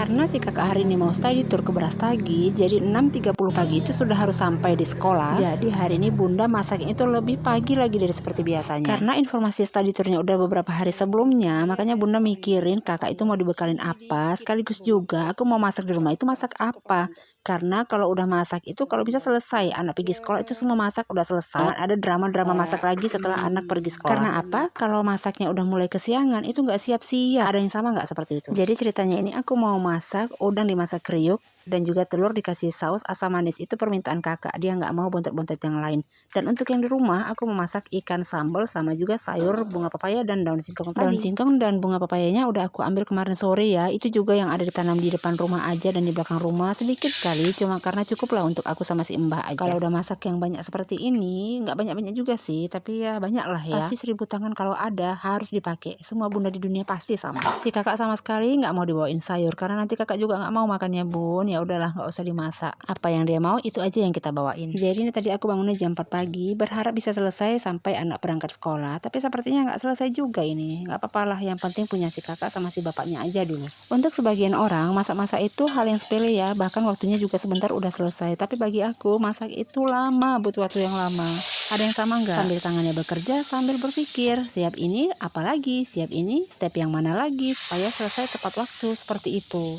Karena si kakak hari ini mau study tour ke Brastagi, jadi 6.30 pagi itu sudah harus sampai di sekolah. Jadi hari ini bunda masaknya itu lebih pagi lagi dari seperti biasanya. Karena informasi study tournya udah beberapa hari sebelumnya, makanya bunda mikirin kakak itu mau dibekalin apa, sekaligus juga aku mau masak di rumah itu masak apa. Karena kalau udah masak itu kalau bisa selesai, anak pergi sekolah itu semua masak udah selesai. Jangan ada drama-drama masak lagi setelah anak pergi sekolah. Karena apa? Kalau masaknya udah mulai kesiangan itu nggak siap-siap. Ada yang sama nggak seperti itu? Jadi ceritanya ini aku mau masak udang dimasak kriuk dan juga telur dikasih saus asam manis. Itu permintaan kakak, dia nggak mau bontot-bontot yang lain. Dan untuk yang di rumah aku memasak ikan sambal sama juga sayur bunga pepaya dan daun singkong tadi. Daun singkong dan bunga pepayanya udah aku ambil kemarin sore ya. Itu juga yang ada ditanam di depan rumah aja dan di belakang rumah sedikit kali, cuma karena cukup lah untuk aku sama si Mbah aja. Kalau udah masak yang banyak seperti ini, nggak banyak-banyak juga sih, tapi ya banyak lah ya. Pasti 1000 tangan kalau ada harus dipakai. Semua bunda di dunia pasti sama. Si kakak sama sekali nggak mau dibawain sayur karena nanti kakak juga nggak mau makannya bun. Ya udahlah, nggak usah dimasak. Apa yang dia mau itu aja yang kita bawain. Jadi ini tadi aku bangunnya jam 4 pagi, berharap bisa selesai sampai anak berangkat sekolah. Tapi sepertinya nggak selesai juga ini. Nggak apa-apa lah, yang penting punya si kakak sama si bapaknya aja dulu. Untuk sebagian orang masak-masak itu hal yang sepele ya, bahkan waktunya juga sebentar udah selesai. Tapi bagi aku masak itu lama, butuh waktu yang lama. Ada yang sama nggak? Sambil tangannya bekerja, sambil berpikir, siap ini apalagi, siap ini step yang mana lagi supaya selesai tepat waktu, seperti itu.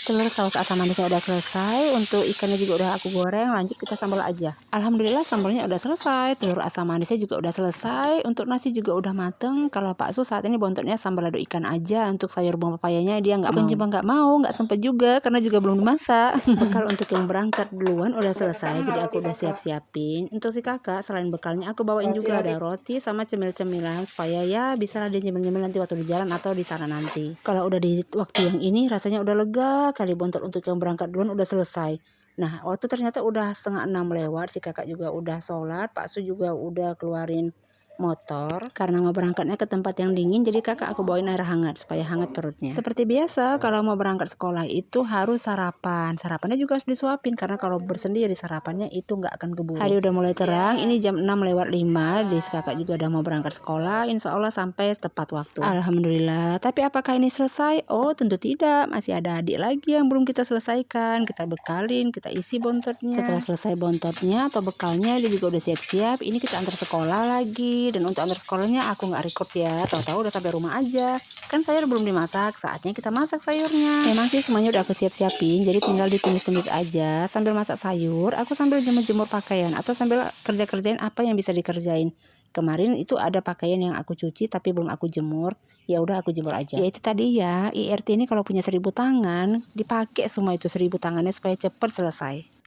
Telur saus asam manisnya udah selesai, untuk ikannya juga udah aku goreng, lanjut kita sambal aja. Alhamdulillah sambalnya udah selesai, telur asam manisnya juga udah selesai, untuk nasi juga udah mateng. Kalau Pak Su saat ini bontotnya sambal lado ikan aja, untuk sayur buah papayanya dia nggak mau. Bukan cuma nggak mau, nggak sempet juga karena juga belum dimasak. Bekal untuk yang berangkat duluan udah selesai, jadi aku udah siap-siapin. Untuk si kakak selain bekalnya aku bawain juga ada roti sama cemil-cemilan supaya ya bisa lah dia nyemil-nyemil nanti waktu di jalan atau di sana nanti. Kalau udah di waktu yang ini rasanya udah lega kali, bontot untuk yang berangkat duluan udah selesai. Nah, waktu ternyata udah 5:30 lewat, si kakak juga udah sholat, Pak Su juga udah keluarin motor karena mau berangkatnya ke tempat yang dingin, jadi kakak aku bawain air hangat supaya hangat perutnya. Seperti biasa kalau mau berangkat sekolah itu harus sarapannya juga harus disuapin karena kalau bersendiri sarapannya itu nggak akan keburu. Hari udah mulai terang, ini jam 6:05, jadi kakak juga udah mau berangkat sekolah, insya Allah sampai tepat waktu. Alhamdulillah. Tapi apakah ini selesai? Oh tentu tidak, masih ada adik lagi yang belum kita selesaikan, kita bekalin, kita isi bontotnya. Setelah selesai bontotnya atau bekalnya, dia juga udah siap-siap, ini kita antar sekolah lagi. Dan untuk antar sekolahnya aku nggak record ya, tahu-tahu udah sampai rumah aja. Kan sayur belum dimasak, saatnya kita masak sayurnya. Memang sih semuanya udah aku siap-siapin, jadi tinggal ditumis-tumis aja. Sambil masak sayur, aku sambil jemur-jemur pakaian atau sambil kerja-kerjain apa yang bisa dikerjain. Kemarin itu ada pakaian yang aku cuci tapi belum aku jemur, ya udah aku jemur aja. Ya itu tadi ya, IRT ini kalau punya 1000 tangan, dipakai semua itu 1000 tangannya supaya cepat selesai.